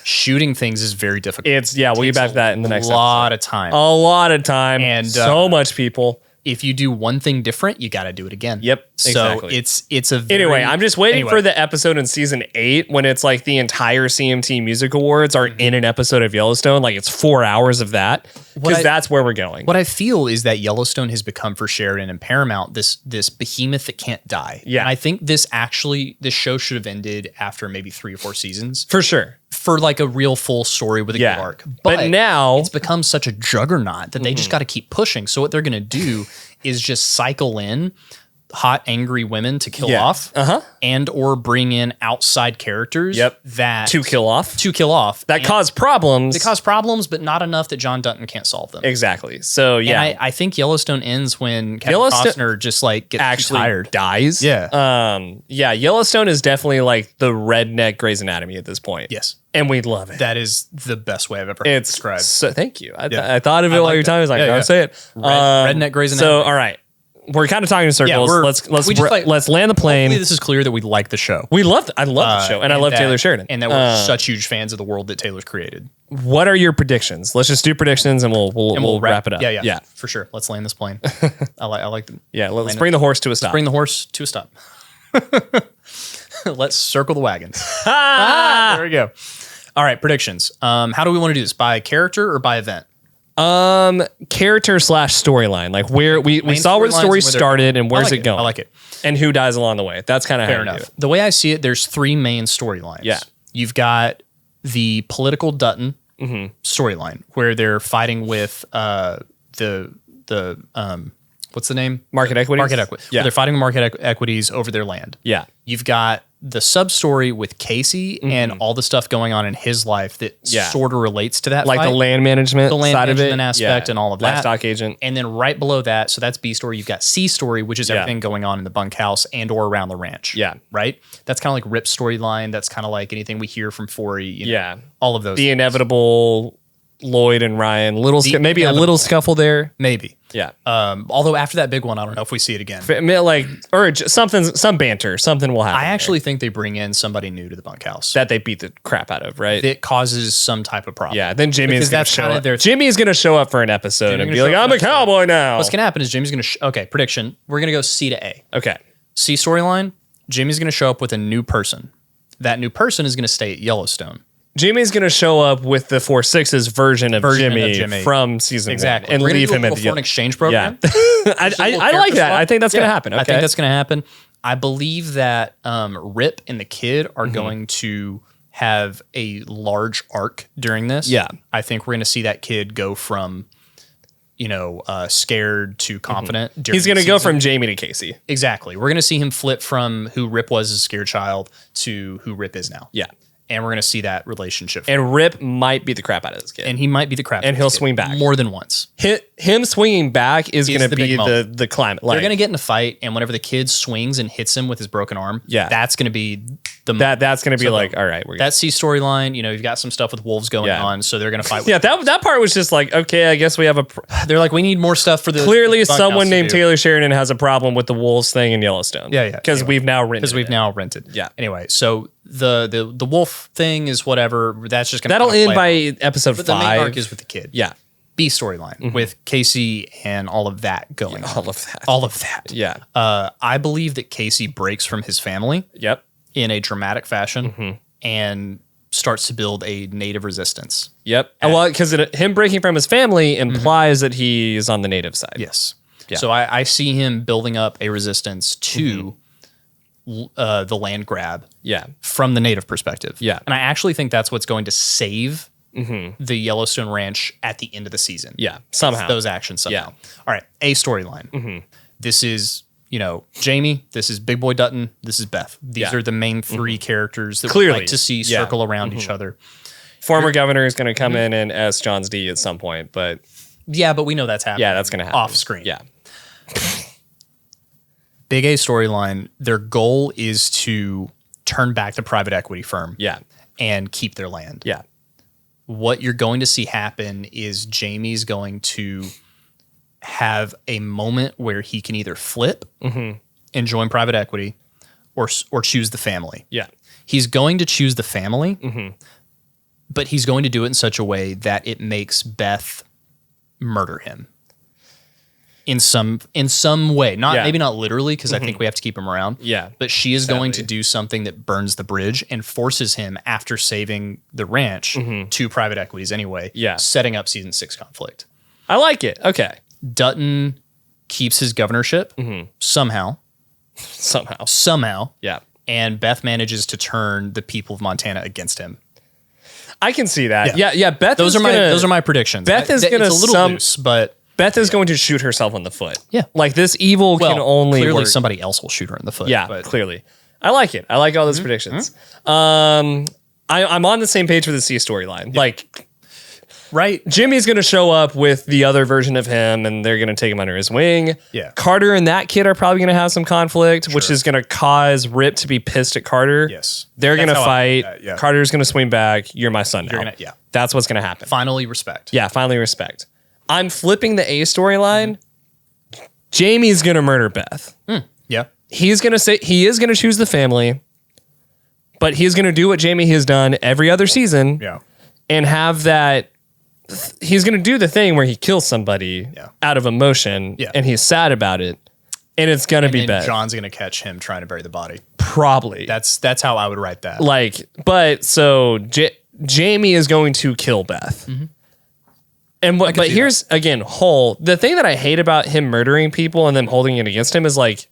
S2: shooting things is very difficult.
S1: We'll get back to that in the next episode.
S2: A lot of time.
S1: And so much people.
S2: If you do one thing different, you got to do it again.
S1: Yep.
S2: So it's a very...
S1: Anyway, I'm just waiting for the episode in season 8 when it's like the entire CMT Music Awards are in an episode of Yellowstone. Like, it's 4 hours of that, because that's where we're going.
S2: What I feel is that Yellowstone has become, for Sheridan and Paramount, this behemoth that can't die.
S1: Yeah.
S2: And I think this show should have ended after maybe 3 or 4 seasons.
S1: For sure.
S2: For a real full story with a good arc.
S1: But now
S2: it's become such a juggernaut that they just got to keep pushing. So what they're going to do is just cycle in hot, angry women to kill off, and or bring in outside characters that
S1: to kill off
S2: that
S1: cause problems.
S2: They cause problems, but not enough that John Dutton can't solve them.
S1: Exactly. So yeah,
S2: and I think Yellowstone ends when Kevin Costner just like gets
S1: actually
S2: tired,
S1: dies.
S2: Yeah.
S1: Yellowstone is definitely like the redneck Grey's Anatomy at this point.
S2: Yes.
S1: And we love it.
S2: That is the best way I've ever described.
S1: So, thank you. I thought of it while you're talking. I was like, I'll say it.
S2: Redneck Grey's Anatomy.
S1: So, all right. We're kind of talking in circles.
S2: Yeah,
S1: let's land the plane.
S2: Hopefully this is clear that we like the show.
S1: I love the show, and I love Taylor Sheridan.
S2: And that we're such huge fans of the world that Taylor's created.
S1: What are your predictions? Let's just do predictions, and we'll wrap it up.
S2: Yeah, for sure. Let's land this plane. I like them.
S1: Yeah, let's bring the horse to a stop.
S2: Bring the horse to a stop. Let's circle the wagons. There we go. All right, predictions. How do we want to do this? By character or by event?
S1: Character / storyline. Like where we saw where the story started and where's it going.
S2: I like it.
S1: And who dies along the way. That's kind of
S2: fair enough. The way I see it, there's 3 main storylines.
S1: Yeah.
S2: You've got the political Dutton storyline where they're fighting with the what's the name?
S1: Market equities.
S2: Market equity. Yeah. They're fighting market equities over their land.
S1: Yeah.
S2: You've got the sub story with Casey and all the stuff going on in his life that sort of relates to that.
S1: Like
S2: fight.
S1: the land management side of it.
S2: Aspect and all of that.
S1: Livestock agent.
S2: And then right below that, so that's B story, you've got C story, which is everything going on in the bunkhouse and or around the ranch.
S1: Yeah.
S2: Right? That's kind of like Rip's storyline. That's kind of like anything we hear from Forey. You know, all of those.
S1: The inevitable Lloyd and Ryan. Maybe a little scuffle there.
S2: Maybe.
S1: Yeah.
S2: Although after that big one, I don't know if we see it again.
S1: Like, or some banter. Something will happen.
S2: I actually think they bring in somebody new to the bunkhouse.
S1: That they beat the crap out of, right?
S2: It causes some type of problem.
S1: Yeah. Then Jimmy's going to show up. Jimmy's going
S2: to
S1: show up for an episode and be like, I'm a cowboy now.
S2: What's going to happen is Jimmy's going to... Okay, prediction. We're going to go C to A.
S1: Okay.
S2: C storyline, Jimmy's going to show up with a new person. That new person is going to stay at Yellowstone.
S1: Jimmy's going to show up with the 4/6's version of Jimmy from season 1 and leave him at the
S2: foreign exchange program.
S1: Yeah. I like that. I think that's going to happen. Okay.
S2: I think that's going to happen. I believe that Rip and the kid are going to have a large arc during this.
S1: Yeah.
S2: I think we're going to see that kid go from, scared to confident.
S1: He's going to go from Jamie to Casey.
S2: Exactly. We're going to see him flip from who Rip was as a scared child to who Rip is now.
S1: Yeah.
S2: And we're going to see that relationship.
S1: And Rip might beat the crap out of this kid.
S2: And he might beat the crap out of
S1: And he'll swing back.
S2: More than once.
S1: Him swinging back is going to be the climate.
S2: They're going to get in a fight, and whenever the kid swings and hits him with his broken arm, that's going to be the
S1: that's going to be like, all right,
S2: that C storyline. You've got some stuff with wolves going on, so they're going to fight.
S1: That part was just like, okay, I guess we have
S2: they're like, we need more stuff for the.
S1: Clearly, someone named Taylor Sheridan has a problem with the wolves thing in Yellowstone.
S2: Yeah.
S1: Because we've now rented.
S2: Yeah. Anyway, so the wolf thing is whatever. That's just going to
S1: that'll end by episode 5.
S2: The main arc is with the kid.
S1: Yeah.
S2: B storyline with Casey and all of that going on. All of that.
S1: Yeah.
S2: I believe that Casey breaks from his family.
S1: Yep.
S2: In a dramatic fashion and starts to build a native resistance.
S1: Yep. Well, because him breaking from his family implies that he's on the native side.
S2: Yes. Yeah. So I see him building up a resistance to the land grab.
S1: Yeah.
S2: From the native perspective.
S1: Yeah.
S2: And I actually think that's what's going to save the Yellowstone Ranch at the end of the season.
S1: Yeah. Somehow.
S2: Those actions somehow. Yeah. All right. A storyline. This is... Jamie, this is Big Boy Dutton, this is Beth. These are the main 3 characters that we like to see circle around each other.
S1: Former governor is going to come in and S. John's D at some point, but...
S2: Yeah, but we know that's happening.
S1: Yeah, that's going to happen.
S2: Off screen.
S1: Yeah.
S2: Big A storyline, their goal is to turn back the private equity firm.
S1: Yeah.
S2: And keep their land.
S1: Yeah.
S2: What you're going to see happen is Jamie's going to... have a moment where he can either flip and join private equity or choose the family.
S1: Yeah.
S2: He's going to choose the family, but he's going to do it in such a way that it makes Beth murder him in some way. Maybe not literally, because I think we have to keep him around.
S1: Yeah.
S2: But she is going to do something that burns the bridge and forces him, after saving the ranch, to private equities anyway.
S1: Yeah.
S2: Setting up season 6 conflict.
S1: I like it. Okay.
S2: Dutton keeps his governorship somehow.
S1: Yeah.
S2: And Beth manages to turn the people of Montana against him.
S1: I can see that. Yeah. Beth.
S2: Those are my predictions.
S1: Beth is going to
S2: loose, but
S1: Beth is going to shoot herself in the foot.
S2: Yeah.
S1: Like this evil can only
S2: clearly
S1: work.
S2: somebody else will shoot her in the foot.
S1: Yeah,
S2: but
S1: clearly. I like it. I like all those predictions. I'm on the same page with the C storyline. Like,
S2: right.
S1: Jimmy's going to show up with the other version of him, and they're going to take him under his wing.
S2: Yeah.
S1: Carter and that kid are probably going to have some conflict, which is going to cause Rip to be pissed at Carter.
S2: Yes.
S1: They're going to
S2: That's how I-
S1: fight.
S2: yeah.
S1: Carter's going to swing back. You're my son now.
S2: Yeah.
S1: That's what's going to happen.
S2: Finally, respect.
S1: Yeah, finally respect. I'm flipping the A storyline. Jamie's going to murder Beth.
S2: Yeah.
S1: He's going to say he is going to choose the family, but he's going to do what Jamie has done every other season
S2: Yeah.
S1: and have that. He's going to do the thing where he kills somebody out of emotion and he's sad about it. And it's going to be Beth.
S2: John's going to catch him trying to bury the body.
S1: Probably.
S2: That's how I would write that.
S1: Like, but so Jamie is going to kill Beth. And what, but here's again, the thing that I hate about him murdering people and them holding it against him is like,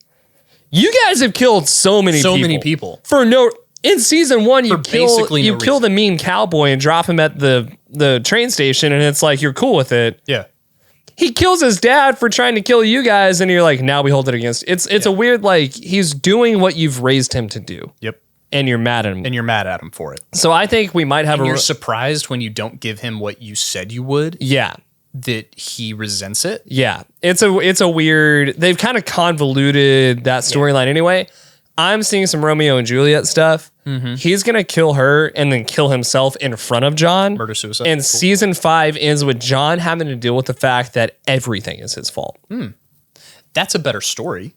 S1: you guys have killed so many people for no. In season 1, you kill the mean cowboy and drop him at the train station, and it's like you're cool with it.
S2: Yeah.
S1: He kills his dad for trying to kill you guys, and you're like, now we hold it against. It's a weird, like, he's doing what you've raised him to do.
S2: Yep.
S1: And you're mad at him.
S2: And you're mad at him for it.
S1: So I think we might have
S2: you're surprised when you don't give him what you said you would.
S1: Yeah.
S2: That he resents it.
S1: Yeah. It's a weird, they've kind of convoluted that storyline anyway. I'm seeing some Romeo and Juliet stuff. He's going to kill her and then kill himself in front of John.
S2: Murder suicide.
S1: And season 5 ends with John having to deal with the fact that everything is his fault.
S2: That's a better story.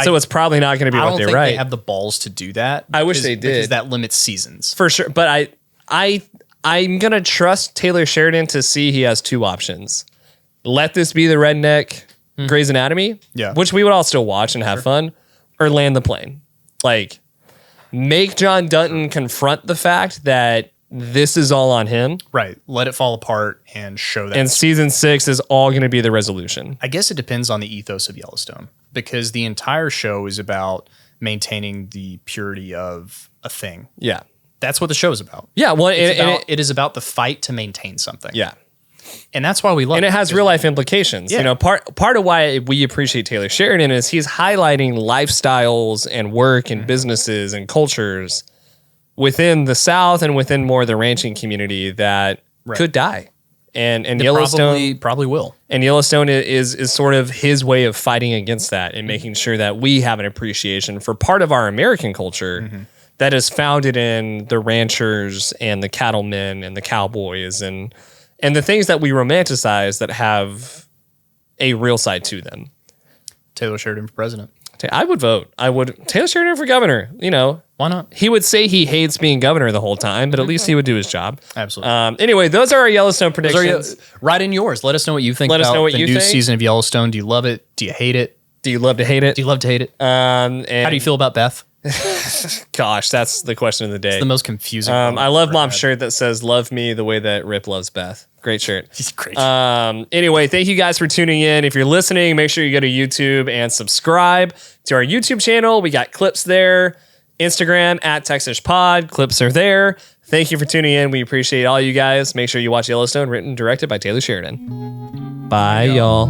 S1: So it's probably not going to be what they write. I don't think
S2: they have the balls to do that.
S1: I wish they did.
S2: Because that limits seasons.
S1: For sure. But I'm going to trust Taylor Sheridan to see he has 2 options. Let this be the redneck Grey's Anatomy, which we would all still watch and have fun, or land the plane. Like, make John Dutton confront the fact that this is all on him.
S2: Right. Let it fall apart and show that.
S1: And season 6 is all going to be the resolution.
S2: I guess it depends on the ethos of Yellowstone, because the entire show is about maintaining the purity of a thing.
S1: Yeah.
S2: That's what the show is about.
S1: Yeah. Well,
S2: it is about the fight to maintain something.
S1: Yeah.
S2: And that's why we love it.
S1: And it has real life implications.
S2: Yeah.
S1: You know, part of why we appreciate Taylor Sheridan is he's highlighting lifestyles and work and businesses and cultures within the South and within more of the ranching community that could die. And Yellowstone
S2: probably will.
S1: And Yellowstone is sort of his way of fighting against that and making sure that we have an appreciation for part of our American culture that is founded in the ranchers and the cattlemen and the cowboys and the things that we romanticize that have a real side to them.
S2: Taylor Sheridan for president.
S1: I would vote. Taylor Sheridan for governor. You know,
S2: why not?
S1: He would say he hates being governor the whole time, but at least he would do his job.
S2: Absolutely.
S1: Anyway, those are our Yellowstone predictions.
S2: Write in yours. Let us know what you think about the new season of Yellowstone. Do you love it? Do you hate it?
S1: Do you love to hate it?
S2: Do you love to hate it? And how do you feel about Beth?
S1: Gosh, that's the question of the day.
S2: It's the most confusing.
S1: I love Mom's shirt that says "Love me the way that Rip loves Beth." Great shirt.
S2: He's great.
S1: Anyway, thank you guys for tuning in. If you're listening, make sure you go to YouTube and subscribe to our YouTube channel. We got clips there. Instagram at Texish Pod. Clips are there. Thank you for tuning in. We appreciate all you guys. Make sure you watch Yellowstone, written and directed by Taylor Sheridan. Bye, y'all.